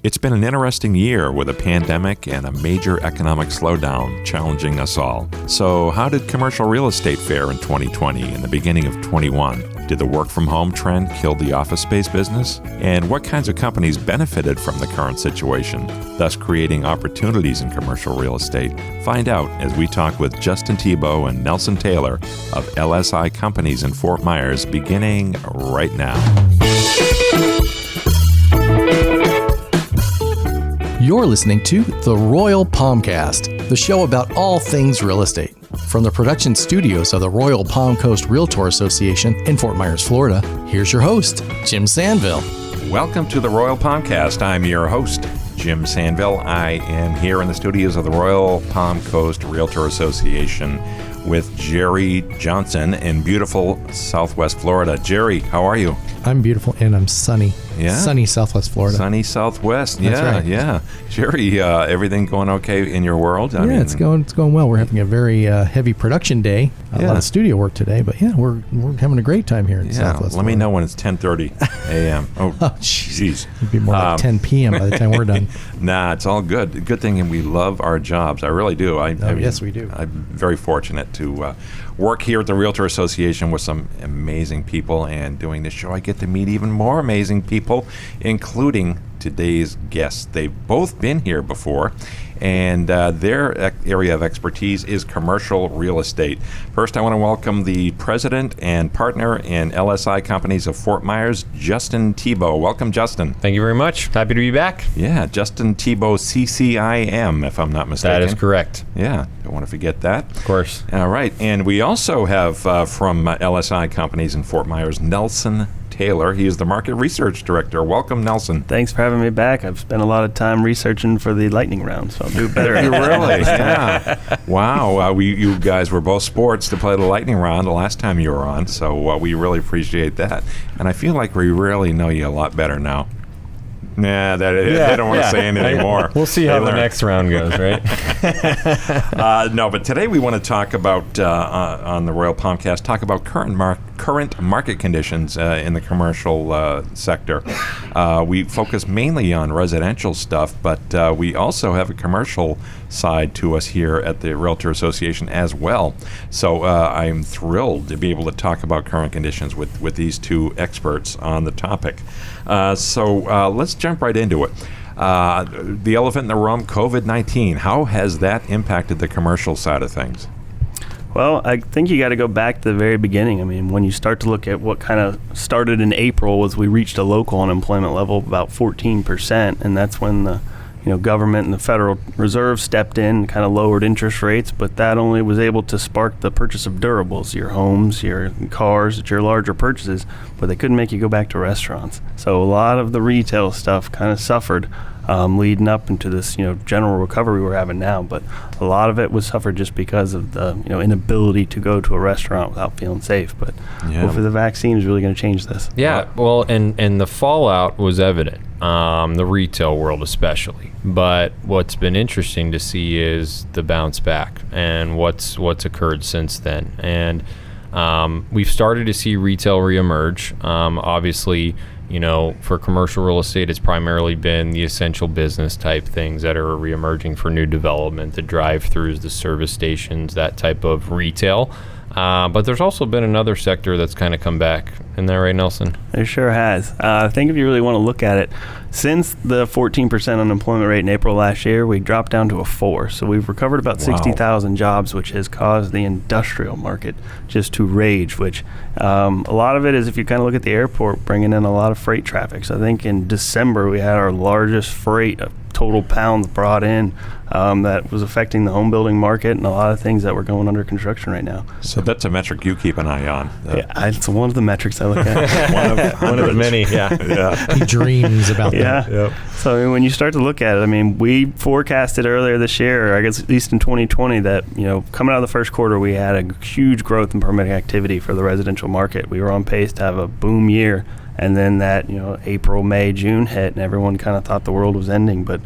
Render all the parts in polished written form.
It's been an interesting year with a pandemic and a major economic slowdown challenging us all. So how did commercial real estate fare in 2020 and the beginning of 21? Did the work-from-home trend kill the office space business? And what kinds of companies benefited from the current situation, thus creating opportunities in commercial real estate? Find out as we talk with Justin Thibaut and Nelson Taylor of LSI Companies in Fort Myers, beginning right now. You're listening to The Royal Palmcast, the show about all things real estate. From the production studios of the Royal Palm Coast Realtor Association in Fort Myers, Florida, here's your host, Jim Sanville. Welcome to the Royal Palmcast. I'm your host, Jim Sanville. I am here in the studios of the Royal Palm Coast Realtor Association with Jerry Johnson in beautiful Southwest Florida. Jerry, how are you? I'm beautiful and I'm sunny. Yeah? Sunny Southwest Florida. Sunny Southwest. That's yeah, right. Yeah. Jerry, everything going okay in your world? It's going well. We're having a very heavy production day. A lot of studio work today, but we're having a good time here in Southwest Let me know when it's 10:30 a.m. Oh, jeez. It'd be more like 10 p.m. by the time we're done. Nah, it's all good. Good thing, and we love our jobs. I really do. Yes, we do. I'm very fortunate to work here at the Realtor Association with some amazing people, and doing this show, I get to meet even more amazing people, including today's guests. They've both been here before, and their area of expertise is commercial real estate. First, I want to welcome the president and partner in LSI Companies of Fort Myers, Justin Thibaut. Welcome, Justin. Thank you very much. Happy to be back. Yeah, Justin Thibaut, CCIM, if I'm not mistaken. That is correct. Yeah, don't want to forget that. Of course. All right, and we also have from LSI Companies in Fort Myers, Nelson Taylor. He is the market research director. Welcome, Nelson. Thanks for having me back. I've spent a lot of time researching for the lightning round, so I'll do better. Really? Yeah. Wow. You guys were both sports to play the lightning round the last time you were on, so we really appreciate that. And I feel like we really know you a lot better now. Nah, they don't want to say anything anymore. We'll see how the next round goes, right? No, but today we want to talk about, on the Royal Palmcast, talk about current market conditions in the commercial sector. We focus mainly on residential stuff, but we also have a commercial side to us here at the Realtor Association as well. So I'm thrilled to be able to talk about current conditions with these two experts on the topic. So let's jump right into it. The elephant in the room, COVID-19. How has that impacted the commercial side of things? Well, I think you got to go back to the very beginning. I mean, when you start to look at what kind of started in April was we reached a local unemployment level of about 14%, and that's when the government and the Federal Reserve stepped in and kind of lowered interest rates, but that only was able to spark the purchase of durables, your homes, your cars, your larger purchases, but they couldn't make you go back to restaurants. So a lot of the retail stuff kind of suffered leading up into this general recovery we're having now, but a lot of it was suffered just because of the inability to go to a restaurant without feeling safe. But hopefully the vaccine is really going to change this. Yeah, well, and the fallout was evident, the retail world especially. But what's been interesting to see is the bounce back and what's occurred since then. And we've started to see retail reemerge. Obviously, for commercial real estate, it's primarily been the essential business type things that are reemerging for new development, the drive-throughs, the service stations, that type of retail. But there's also been another sector that's kind of come back. Isn't that right, Nelson? It sure has. I think if you really want to look at it, since the 14% unemployment rate in April last year, we dropped down to a 4. So we've recovered about 60,000 jobs, which has caused the industrial market just to rage, which a lot of it is if you kind of look at the airport, bringing in a lot of freight traffic. So I think in December we had our largest freight of total pounds brought in that was affecting the home building market and a lot of things that were going under construction right now. So that's a metric you keep an eye on. Yeah, it's one of the metrics I look at. One of the many, yeah. He dreams about that. Yep. So I mean, when you start to look at it, I mean, we forecasted earlier this year, I guess at least in 2020, that coming out of the first quarter, we had a huge growth in permitting activity for the residential market. We were on pace to have a boom year. And then that, April, May, June hit, and everyone kind of thought the world was ending. But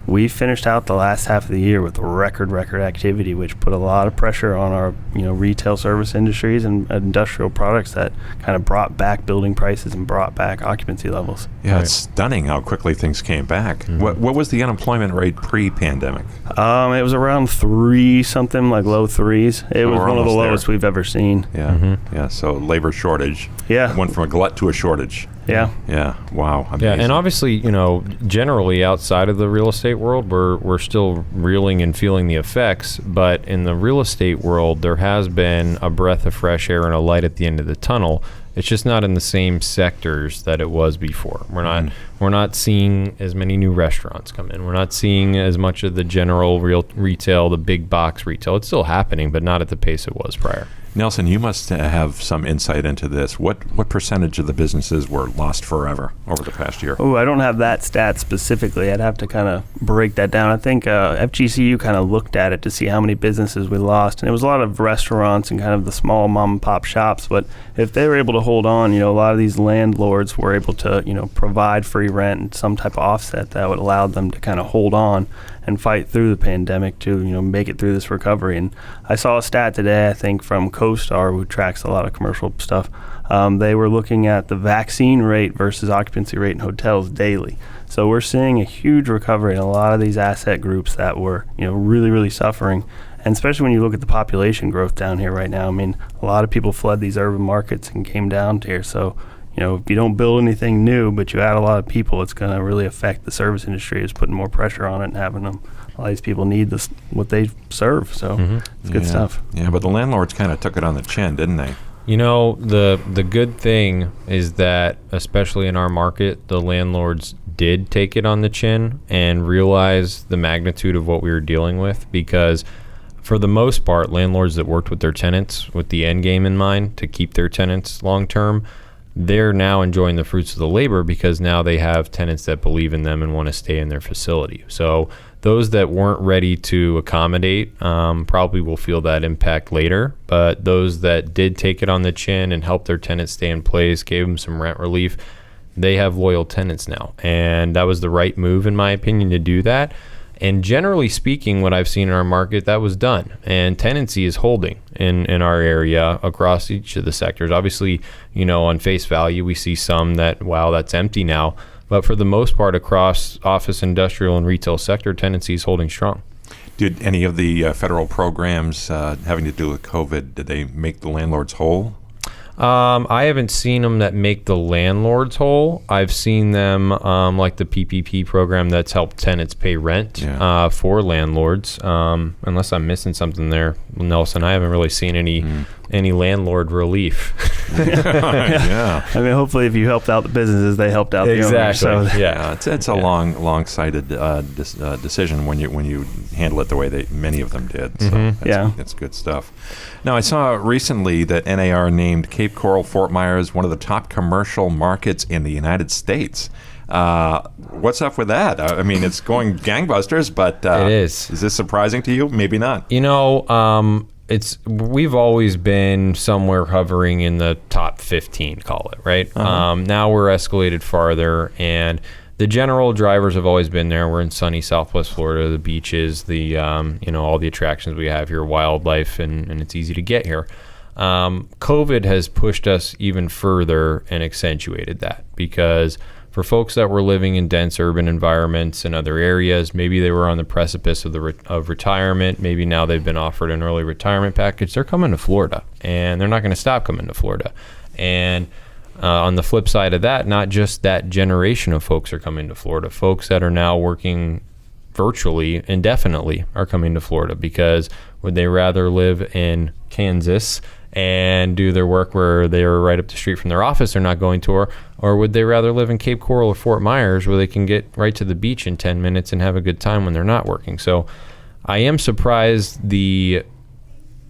we finished out the last half of the year with record activity, which put a lot of pressure on our retail service industries and industrial products that kind of brought back building prices and brought back occupancy levels. Yeah, it's stunning how quickly things came back. Mm-hmm. What was the unemployment rate pre-pandemic? It was around 3 something, like low 3s. It was we're one of the almost lowest we've ever seen. Yeah, Mm-hmm. yeah. So labor shortage. Yeah. Went from a glut to a shortage. Yeah. Yeah. Wow. Yeah, Amazing. and obviously, generally outside of the real estate world, we're still reeling and feeling the effects. But in the real estate world, there has been a breath of fresh air and a light at the end of the tunnel. It's just not in the same sectors that it was before. We're not seeing as many new restaurants come in. We're not seeing as much of the general retail, the big box retail. It's still happening, but not at the pace it was prior. Nelson, you must have some insight into this. What percentage of the businesses were lost forever over the past year? Oh, I don't have that stat specifically. I'd have to kind of break that down. I think FGCU kind of looked at it to see how many businesses we lost, and it was a lot of restaurants and kind of the small mom and pop shops. But if they were able to hold on, a lot of these landlords were able to, provide free rent and some type of offset that would allow them to kind of hold on and fight through the pandemic to, make it through this recovery. And I saw a stat today, I think, from CoStar, who tracks a lot of commercial stuff. They were looking at the vaccine rate versus occupancy rate in hotels daily. So we're seeing a huge recovery in a lot of these asset groups that were, really, really suffering. And especially when you look at the population growth down here right now, a lot of people fled these urban markets and came down to here. So, if you don't build anything new, but you add a lot of people, it's going to really affect the service industry. It's putting more pressure on it and having them. A lot of these people need this, what they serve. So it's good stuff. Yeah, but the landlords kind of took it on the chin, didn't they? The good thing is that, especially in our market, the landlords did take it on the chin and realize the magnitude of what we were dealing with, because for the most part, landlords that worked with their tenants with the end game in mind to keep their tenants long term, they're now enjoying the fruits of the labor because now they have tenants that believe in them and want to stay in their facility. So those that weren't ready to accommodate probably will feel that impact later. But those that did take it on the chin and help their tenants stay in place, gave them some rent relief, they have loyal tenants now. And that was the right move, in my opinion, to do that. And generally speaking, what I've seen in our market, that was done. And tenancy is holding in our area across each of the sectors. Obviously, on face value, we see some that, wow, that's empty now. But for the most part, across office, industrial, and retail sector, tenancy is holding strong. Did any of the federal programs having to do with COVID, did they make the landlords whole? I haven't seen them that make the landlords whole. I've seen them like the PPP program that's helped tenants pay rent for landlords. Unless I'm missing something there, Nelson, I haven't really seen any landlord relief. Yeah. Hopefully if you helped out the businesses, they helped out the owners. So It's a long-sighted decision when you handle it the way many of them did. So that's good stuff. Now, I saw recently that NAR named Cape Coral Fort Myers one of the top commercial markets in the United States. What's up with that? It's going gangbusters, but it is. Is this surprising to you? Maybe not. We've always been somewhere hovering in the top 15, call it, right? Uh-huh. Now we're escalated farther, and the general drivers have always been there. We're in sunny Southwest Florida, the beaches, the all the attractions we have here, wildlife, and it's easy to get here. COVID has pushed us even further and accentuated that, because for folks that were living in dense urban environments in other areas, maybe they were on the precipice of retirement, maybe now they've been offered an early retirement package, they're coming to Florida, and they're not going to stop coming to Florida. And on the flip side of that, not just that generation of folks are coming to Florida, folks that are now working virtually indefinitely are coming to Florida, because would they rather live in Kansas and do their work where they are right up the street from their office they're not going to, or would they rather live in Cape Coral or Fort Myers where they can get right to the beach in 10 minutes and have a good time when they're not working? So I am surprised the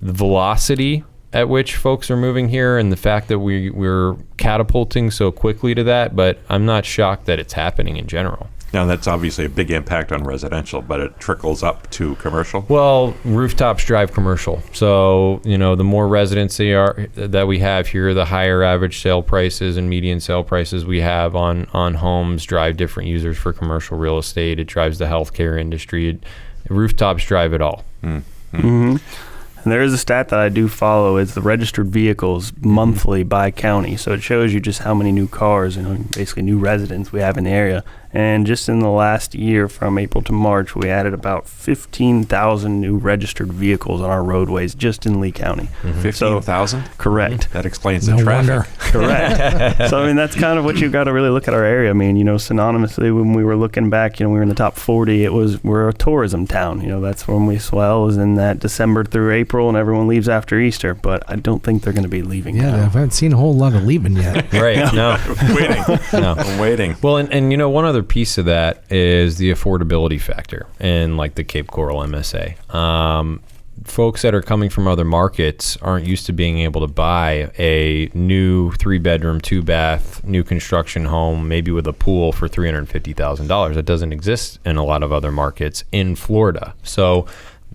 velocity at which folks are moving here and the fact that we're catapulting so quickly to that, but I'm not shocked that it's happening in general. Now, that's obviously a big impact on residential, but it trickles up to commercial. Well, rooftops drive commercial. So, the more residency that we have here, the higher average sale prices and median sale prices we have on homes drive different users for commercial real estate. It drives the healthcare industry. Rooftops drive it all. Mm-hmm. And there is a stat that I do follow. It's the registered vehicles monthly by county. So it shows you just how many new cars and basically new residents we have in the area. And just in the last year, from April to March, we added about 15,000 new registered vehicles on our roadways just in Lee County. 15,000? Correct. That explains No the traffic. wonder. Correct. So, that's kind of what you've got to really look at our area. Synonymously, when we were looking back, we were in the top 40. We're a tourism town. That's when we swell is in that December through April, and everyone leaves after Easter. But I don't think they're going to be leaving Yeah, I now. haven't seen a whole lot of leaving yet. Right. No. I'm waiting. Well, and one other piece of that is the affordability factor in like the Cape Coral MSA. Folks that are coming from other markets aren't used to being able to buy a new 3-bedroom, 2-bath, new construction home, maybe with a pool for $350,000. That doesn't exist in a lot of other markets in Florida. So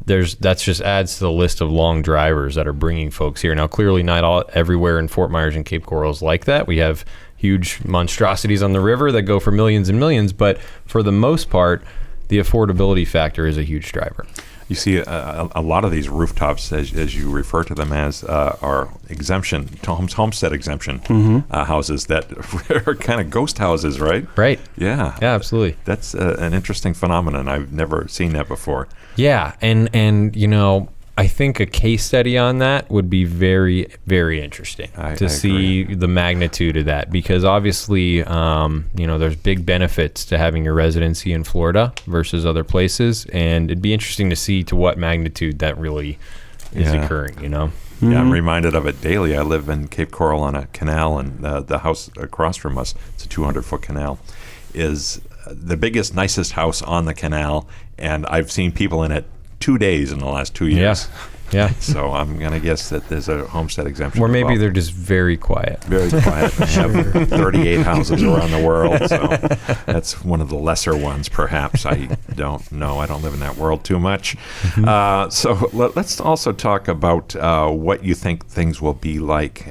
that just adds to the list of long drivers that are bringing folks here. Now, clearly not everywhere in Fort Myers and Cape Coral is like that. We have huge monstrosities on the river that go for millions and millions, but for the most part, the affordability factor is a huge driver. You see a lot of these rooftops, as you refer to them as, are homestead exemption houses that are kind of ghost houses, right? Right. Yeah. Yeah, absolutely. That's an interesting phenomenon. I've never seen that before. Yeah, and I think a case study on that would be very, very interesting to see the magnitude of that, because obviously, there's big benefits to having your residency in Florida versus other places, and it'd be interesting to see to what magnitude that really is occurring, Yeah, I'm reminded of it daily. I live in Cape Coral on a canal, and the house across from us, it's a 200-foot canal, is the biggest, nicest house on the canal, and I've seen people in it 2 days in the last 2 years. Yeah. So I'm going to guess that there's a homestead exemption. Or maybe involved. they're just very quiet. Very quiet. They have 38 houses around the world, so that's one of the lesser ones, perhaps. I don't know. I don't live in that world too much. So let's also talk about what you think things will be like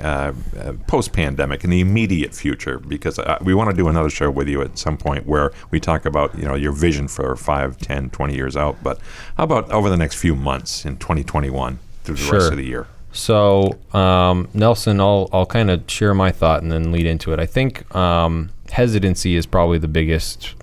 post-pandemic in the immediate future, because we want to do another show with you at some point where we talk about your vision for 5, 10, 20 years out. But how about over the next few months in 2021? Through the rest of the year. So, Nelson, I'll kind of share my thought and then lead into it. I think hesitancy is probably the biggest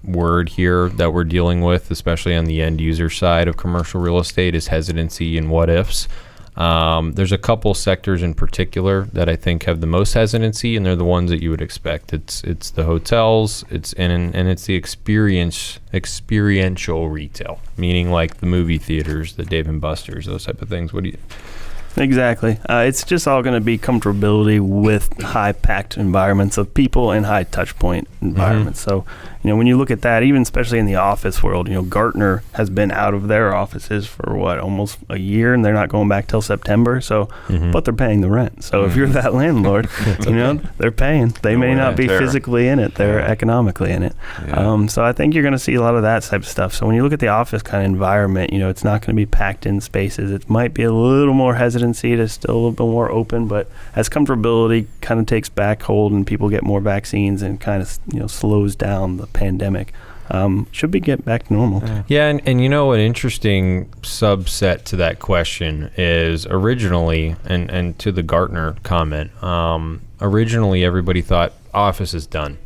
word here that we're dealing with, especially on the end user side of commercial real estate, is hesitancy and what ifs. There's a couple sectors in particular that I think have the most hesitancy, and they're the ones that you would expect. It's the hotels, it's the experiential retail, meaning like the movie theaters, the Dave & Buster's, those type of things. What do you? Exactly. It's just all going to be comfortability with high-packed environments of people and high touch-point environments. So, when you look at that, even especially in the office world, Gartner has been out of their offices for almost a year, and they're not going back till September. So, but they're paying the rent. So if you're that landlord, they're paying. They may not be physically in it; they're economically in it. Yeah. So I think you're going to see a lot of that type of stuff. So when you look at the office kind of environment, it's not going to be packed in spaces. It might be a little more hesitancy to still a little bit more open, but as comfortability kind of takes back hold and people get more vaccines and kind of slows down the pandemic, should be get back to normal. Yeah, and an interesting subset to that question is originally, and to the Gartner comment, originally everybody thought office is done.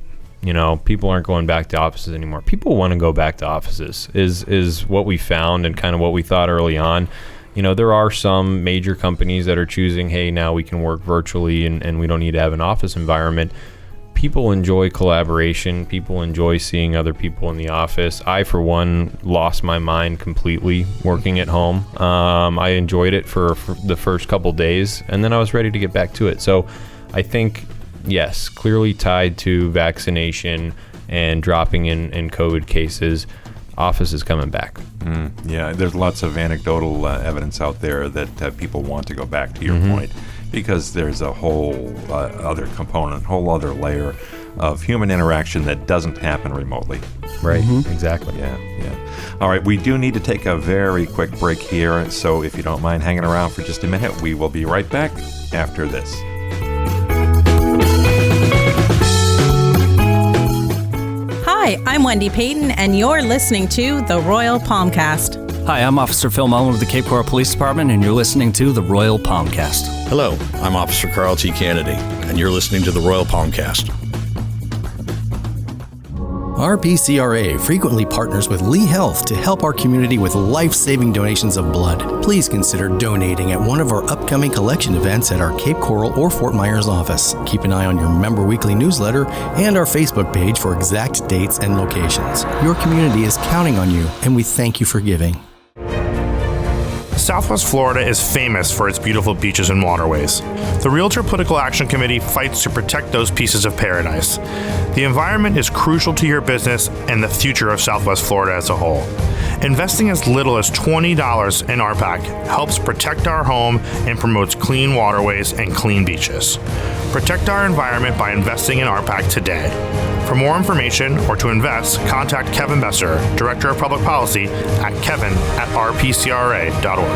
People aren't going back to offices anymore. People want to go back to offices is what we found, and kind of what we thought early on. There are some major companies that are choosing, hey, now we can work virtually and we don't need to have an office environment. People enjoy collaboration. People enjoy seeing other people in the office. I, for one, lost my mind completely working at home. I enjoyed it for the first couple days, and then I was ready to get back to it. So I think, yes, clearly tied to vaccination and dropping in COVID cases, office is coming back. Yeah, there's lots of anecdotal evidence out there that people want to go back, to your point, because there's a whole other component, whole other layer of human interaction that doesn't happen remotely. Right. Exactly. Yeah. All right, we do need to take a very quick break here, so if you don't mind hanging around for just a minute, we will be right back after this. Hi, I'm Wendy Payton, and you're listening to the Royal Palmcast. Hi, I'm Officer Phil Mullen with the Cape Coral Police Department, and you're listening to the Royal Palmcast. Hello, I'm Officer Carl T. Kennedy, and you're listening to the Royal Palmcast. RPCRA frequently partners with Lee Health to help our community with life-saving donations of blood. Please consider donating at one of our upcoming collection events at our Cape Coral or Fort Myers office. Keep an eye on your Member Weekly newsletter and our Facebook page for exact dates and locations. Your community is counting on you, and we thank you for giving. Southwest Florida is famous for its beautiful beaches and waterways. The Realtor Political Action Committee fights to protect those pieces of paradise. The environment is crucial to your business and the future of Southwest Florida as a whole. Investing as little as $20 in RPAC helps protect our home and promotes clean waterways and clean beaches. Protect our environment by investing in RPAC today. For more information or to invest, contact Kevin Besser, Director of Public Policy, at kevin@rpcra.org.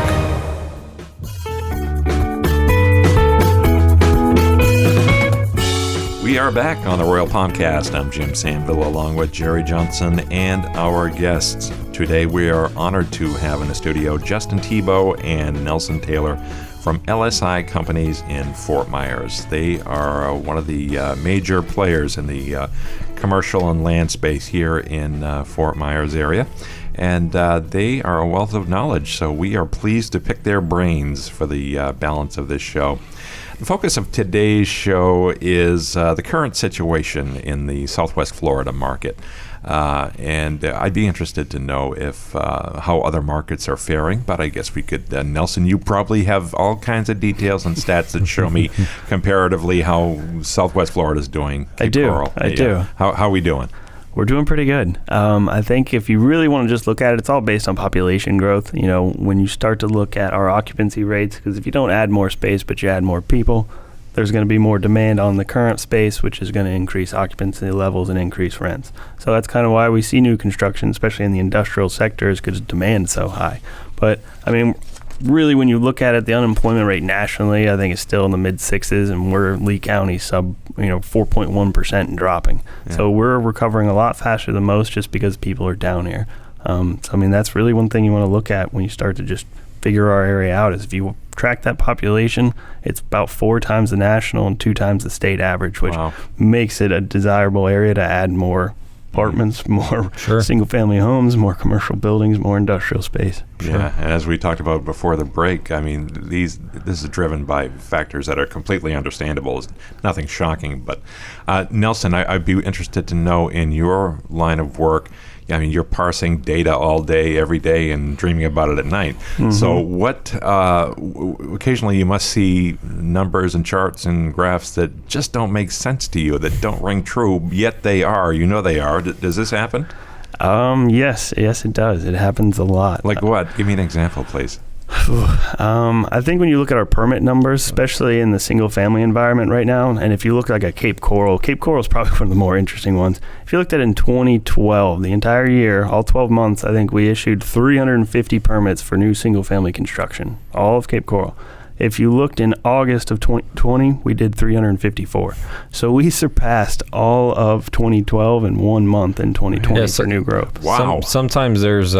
We are back on the Royal Palmcast. I'm Jim Sanville along with Jerry Johnson and our guests. Today we are honored to have in the studio Justin Thibaut and Nelson Taylor from LSI Companies in Fort Myers. They are one of the major players in the commercial and land space here in Fort Myers area. And they are a wealth of knowledge, so we are pleased to pick their brains for the balance of this show. The focus of today's show is the current situation in the Southwest Florida market. And I'd be interested to know if how other markets are faring, but I guess we could, Nelson, you probably have all kinds of details and stats that show me comparatively how Southwest Florida is doing. I do. How are we doing? We're doing pretty good. I think if you really want to just look at it, it's all based on population growth. You know, when you start to look at our occupancy rates, because if you don't add more space but you add more people, there's going to be more demand on the current space, which is going to increase occupancy levels and increase rents. So that's kind of why we see new construction, especially in the industrial sectors, because demand is so high. But, I mean, really, when you look at it, the unemployment rate nationally, I think, is still in the mid-sixes, and we're Lee County sub, 4.1% and dropping. Yeah. So we're recovering a lot faster than most just because people are down here. So, I mean, that's really one thing you want to look at when you start to just figure our area out, is if you track that population, it's about 4 times the national and 2 times the state average, which makes it a desirable area to add more apartments, more single-family homes, more commercial buildings, more industrial space. Yeah, and as we talked about before the break, I mean, this is driven by factors that are completely understandable. It's nothing shocking. But Nelson, I'd be interested to know, in your line of work, I mean, you're parsing data all day, every day, and dreaming about it at night. Mm-hmm. So what, occasionally you must see numbers and charts and graphs that just don't make sense to you, that don't ring true, yet they are. You know they are. Does this happen? Yes, it does. It happens a lot. Like what? Give me an example, please. I think when you look at our permit numbers, especially in the single-family environment right now, and if you look like at Cape Coral is probably one of the more interesting ones. If you looked at it in 2012, the entire year, all 12 months, I think we issued 350 permits for new single-family construction, all of Cape Coral. If you looked in August of 2020, we did 354. So we surpassed all of 2012 in 1 month in 2020 for new growth. Wow. Sometimes there's,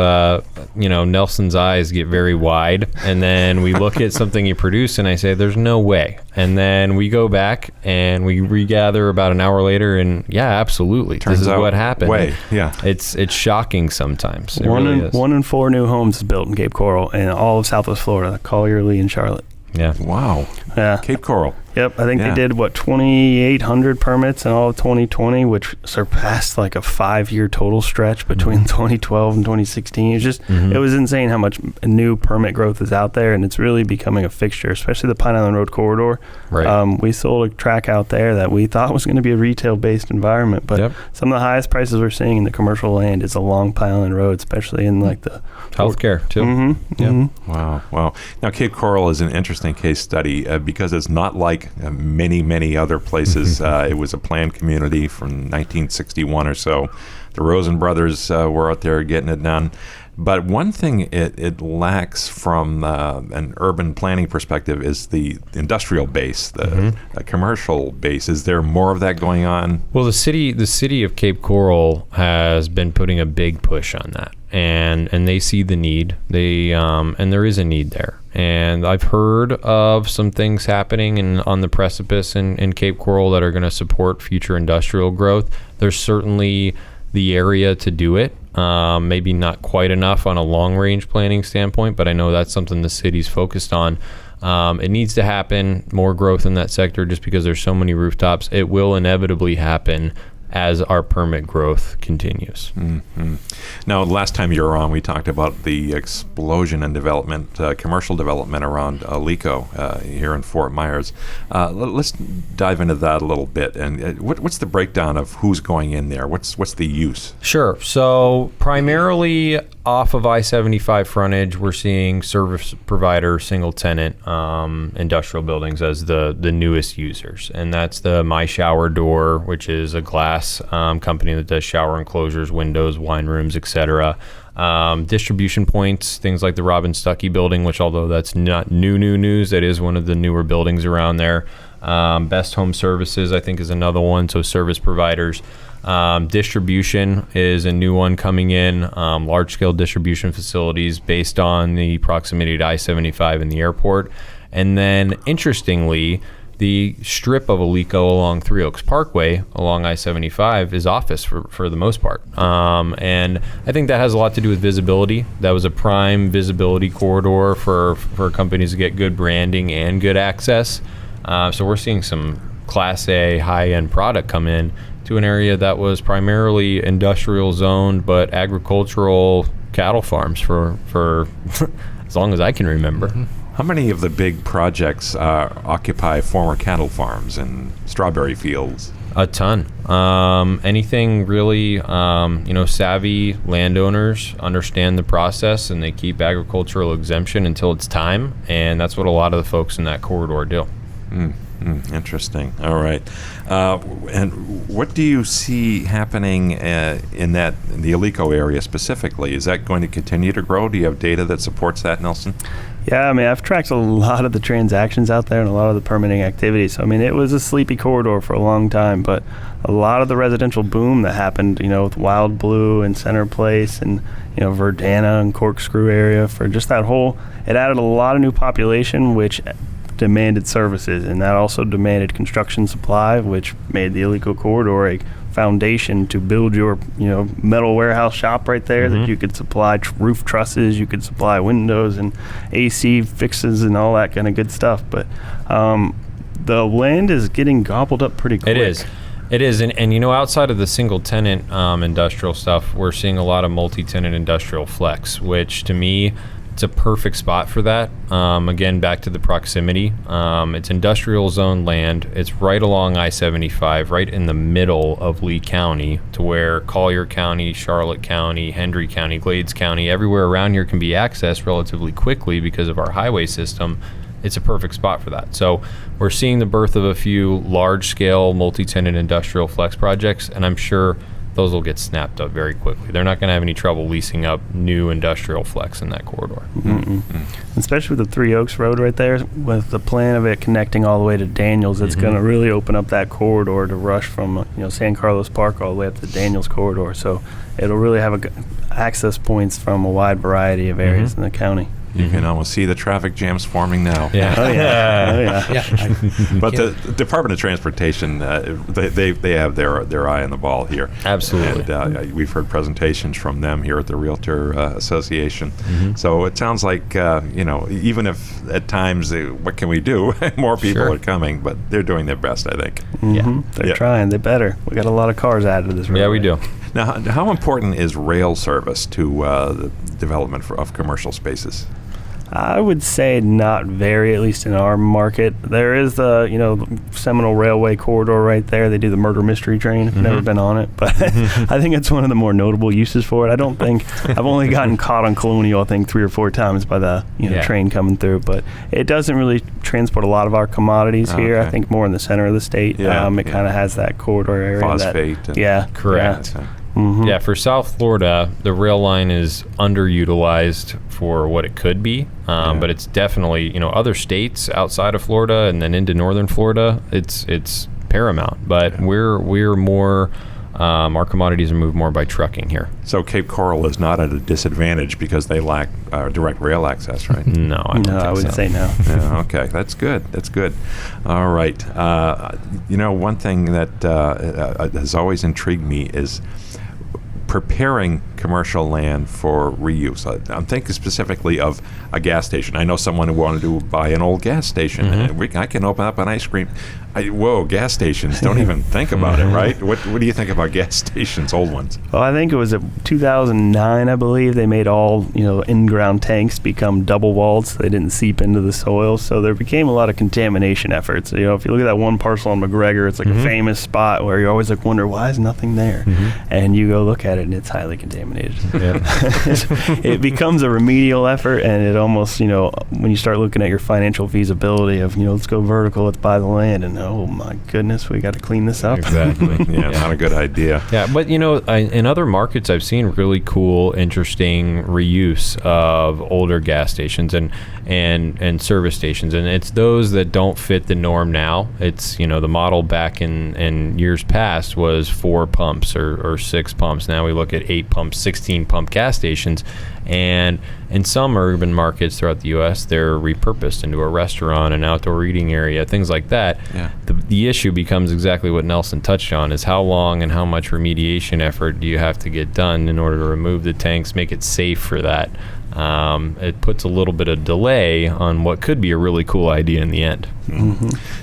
Nelson's eyes get very wide, and then we look at something you produce, and I say, there's no way. And then we go back, and we regather about an hour later, and yeah, absolutely. Turns this is out what happened. Yeah. It's shocking sometimes. It one really is. 1 in 4 new homes is built in Cape Coral and all of Southwest Florida, Collier, Lee, and Charlotte. Yeah. Wow. Yeah. Cape Coral. Yep. I think they did, 2,800 permits in all of 2020, which surpassed like a 5-year total stretch between 2012 and 2016. It's just, it was insane how much new permit growth is out there, and it's really becoming a fixture, especially the Pine Island Road corridor. Right. We sold a track out there that we thought was going to be a retail-based environment, but some of the highest prices we're seeing in the commercial land is along Pine Island Road, especially in like the healthcare too. Mm-hmm. Wow. Now, Cape Coral is an interesting case study because it's not like like many other places. It was a planned community from 1961 or so. The Rosen brothers were out there getting it done. But one thing it lacks from an urban planning perspective is the industrial base, the commercial base. Is there more of that going on? Well, the city of Cape Coral has been putting a big push on that, and they see the need. And there is a need there. And I've heard of some things happening on the precipice in Cape Coral that are going to support future industrial growth. There's certainly the area to do it. Maybe not quite enough on a long-range planning standpoint, but I know that's something the city's focused on. It needs to happen, more growth in that sector, just because there's so many rooftops. It will inevitably happen as our permit growth continues. Mm-hmm. Now, last time you were on, we talked about the explosion in development, commercial development around Alico here in Fort Myers. Let's dive into that a little bit. And what's the breakdown of who's going in there? What's the use? Sure. So primarily off of I-75 frontage, we're seeing service provider, single tenant industrial buildings as the newest users. And that's the My Shower Door, which is a glass company that does shower enclosures, windows, wine rooms, etc. Distribution points, things like the Robin Stuckey building, which although that's not new news, that is one of the newer buildings around there. Best Home Services, I think, is another one. So service providers. Distribution is a new one coming in, large-scale distribution facilities based on the proximity to I-75 and the airport. And then, interestingly, the strip of Alico along Three Oaks Parkway along I-75 is office for the most part. And I think that has a lot to do with visibility. That was a prime visibility corridor for companies to get good branding and good access. So we're seeing some Class A high-end product come in to an area that was primarily industrial zoned, but agricultural cattle farms for as long as I can remember. Mm-hmm. How many of the big projects occupy former cattle farms and strawberry fields? A ton. Anything really, savvy landowners understand the process and they keep agricultural exemption until it's time. And that's what a lot of the folks in that corridor do. Interesting. All right. And what do you see happening in the Alico area specifically? Is that going to continue to grow? Do you have data that supports that, Nelson? Yeah, I mean, I've tracked a lot of the transactions out there and a lot of the permitting activities. So, I mean, it was a sleepy corridor for a long time, but a lot of the residential boom that happened, with Wild Blue and Center Place and, Verdana and Corkscrew area for just that whole, it added a lot of new population, which demanded services, and that also demanded construction supply, which made the Alico corridor a foundation to build your metal warehouse shop right there. That you could supply roof trusses, you could supply windows and AC fixes and all that kind of good stuff. But the land is getting gobbled up pretty quick. It is, and outside of the single tenant industrial stuff, we're seeing a lot of multi-tenant industrial flex, which to me, it's a perfect spot for that. Again, back to the proximity. It's industrial zone land. It's right along I-75, right in the middle of Lee County, to where Collier County, Charlotte County, Hendry County, Glades County, everywhere around here can be accessed relatively quickly because of our highway system. It's a perfect spot for that. So we're seeing the birth of a few large-scale multi-tenant industrial flex projects, and I'm sure those will get snapped up very quickly. They're not going to have any trouble leasing up new industrial flex in that corridor. Especially with the Three Oaks Road right there, with the plan of it connecting all the way to Daniels, it's going to really open up that corridor to rush from San Carlos Park all the way up to the Daniels corridor. So it'll really have access points from a wide variety of areas in the county. You can almost see the traffic jams forming now. Yeah. Oh yeah. But the Department of Transportation, they have their eye on the ball here. Absolutely. And we've heard presentations from them here at the Realtor Association. So it sounds like even if at times what can we do? More people are coming, but they're doing their best, I think. They're trying. They better. We got a lot of cars added to this road. Yeah, we do. Now, how important is rail service to the development of commercial spaces? I would say not very, at least in our market. There is the, Seminole Railway corridor right there. They do the murder mystery train. I've never been on it, but I think it's one of the more notable uses for it. I don't think, I've only gotten caught on Colonial, I think 3 or 4 times by the train coming through, but it doesn't really transport a lot of our commodities here. I think more in the center of the state. It kind of has that corridor area. Phosphate. Correct. Yeah. Yeah, for South Florida, the rail line is underutilized for what it could be, but it's definitely, other states outside of Florida and then into northern Florida, it's paramount. But we're more, our commodities are moved more by trucking here. So Cape Coral is not at a disadvantage because they lack direct rail access, right? No, I would say no. Yeah, okay, that's good. That's good. All right. One thing that has always intrigued me is preparing commercial land for reuse. I'm thinking specifically of a gas station. I know someone who wanted to buy an old gas station. And I can open up an ice cream. Gas stations, don't even think about it, right? What do you think about gas stations, old ones? Well, I think it was 2009, I believe, they made all, in-ground tanks become double-walled so they didn't seep into the soil. So there became a lot of contamination efforts. If you look at that one parcel on McGregor, it's like a famous spot where you always wonder, why is nothing there? And you go look at it and it's highly contaminated. It becomes a remedial effort, and it almost, when you start looking at your financial feasibility of, let's go vertical, let's buy the land, and oh my goodness, we got to clean this up. Exactly. Not a good idea. Yeah, but in other markets, I've seen really cool, interesting reuse of older gas stations and service stations, and it's those that don't fit the norm now. It's the model back in years past was 4 pumps or 6 pumps. Now we look at 8 pumps, 16 pump gas stations. And in some urban markets throughout the U.S., they're repurposed into a restaurant, an outdoor eating area, things like that. Yeah. The issue becomes exactly what Nelson touched on, is how long and how much remediation effort do you have to get done in order to remove the tanks, make it safe for that. It puts a little bit of delay on what could be a really cool idea in the end.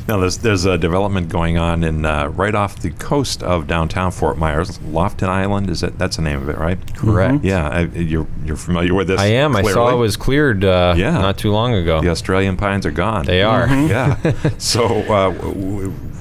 Now, there's a development going on in right off the coast of downtown Fort Myers, Lofton Island. That's the name of it, right? Correct. Yeah, you're familiar with this? I am. Clearly. I saw it was cleared not too long ago. The Australian pines are gone. They are. Yeah. So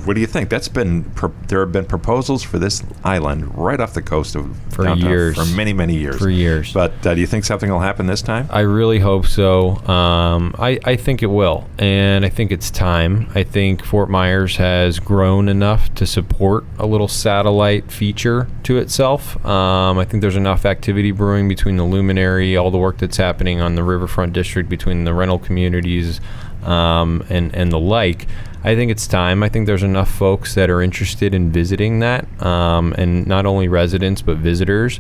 what do you think? There have been proposals for this island right off the coast of downtown for many, many years. For years. But do you think something will happen this time? I really hope so. I think it will, and I think it's time. I think Fort Myers has grown enough to support a little satellite feature to itself. I think there's enough activity brewing between the Luminary, all the work that's happening on the Riverfront District, between the rental communities and the like. I think it's time. I think there's enough folks that are interested in visiting that, and not only residents but visitors.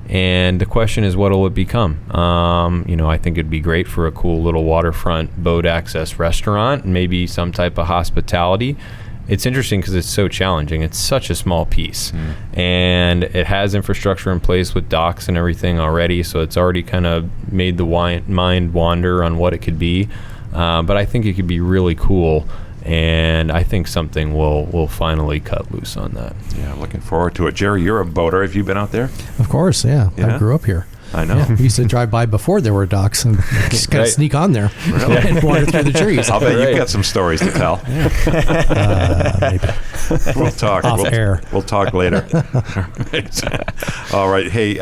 And the question is, what will it become? I think it'd be great for a cool little waterfront boat access restaurant, maybe some type of hospitality. It's interesting because it's so challenging. It's such a small piece, and it has infrastructure in place with docks and everything already, so it's already kind of made the mind wander on what it could be. But I think it could be really cool. And I think something will finally cut loose on that. Yeah, looking forward to it. Jerry, you're a boater. Have you been out there? Of course, yeah. I grew up here. I know. Yeah, we used to drive by before there were docks and just kind of sneak on there and wander through the trees. I'll bet you've got some stories to tell. Maybe. We'll talk. Off air. We'll talk later. All right. Hey,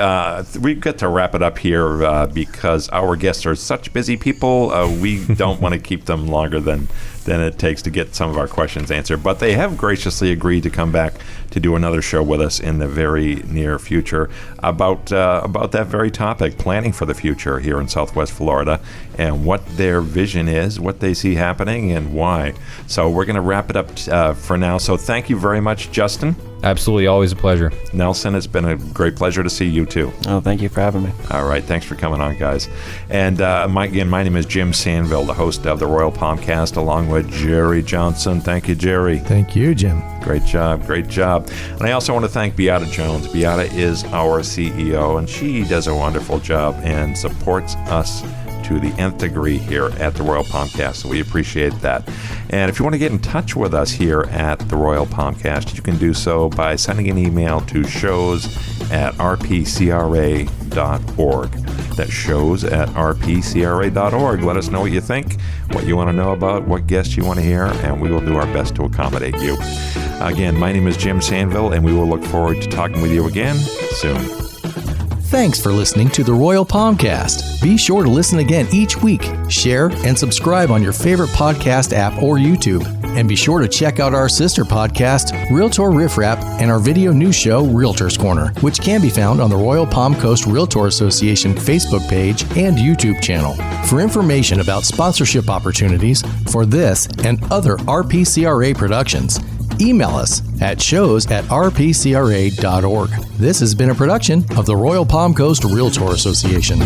we've got to wrap it up here because our guests are such busy people. We don't want to keep them longer than it takes to get some of our questions answered. But they have graciously agreed to come back to do another show with us in the very near future about that very topic, planning for the future here in Southwest Florida, and what their vision is, what they see happening, and why. So we're going to wrap it up for now. So thank you very much, Justin. Absolutely, always a pleasure. Nelson, it's been a great pleasure to see you too. Oh, thank you for having me. All right, thanks for coming on, guys. And my name is Jim Sanville, the host of the Royal Palmcast, along with Jerry Johnson. Thank you, Jerry. Thank you, Jim. Great job, great job. And I also want to thank Beata Jones. Beata is our CEO, and she does a wonderful job and supports us to the nth degree here at the Royal Palmcast, so we appreciate that. And if you want to get in touch with us here at the Royal Palmcast, you can do so by sending an email to shows@rpcra.org. That's shows@rpcra.org. Let us know what you think, what you want to know about, what guests you want to hear, and we will do our best to accommodate you. Again, my name is Jim Sanville, and we will look forward to talking with you again soon. Thanks for listening to the Royal Palmcast. Be sure to listen again each week, share, and subscribe on your favorite podcast app or YouTube. And be sure to check out our sister podcast, Realtor Riff Rap, and our video news show, Realtor's Corner, which can be found on the Royal Palm Coast Realtor Association Facebook page and YouTube channel. For information about sponsorship opportunities for this and other RPCRA productions, email us at shows@rpcra.org. This has been a production of the Royal Palm Coast Realtor Association.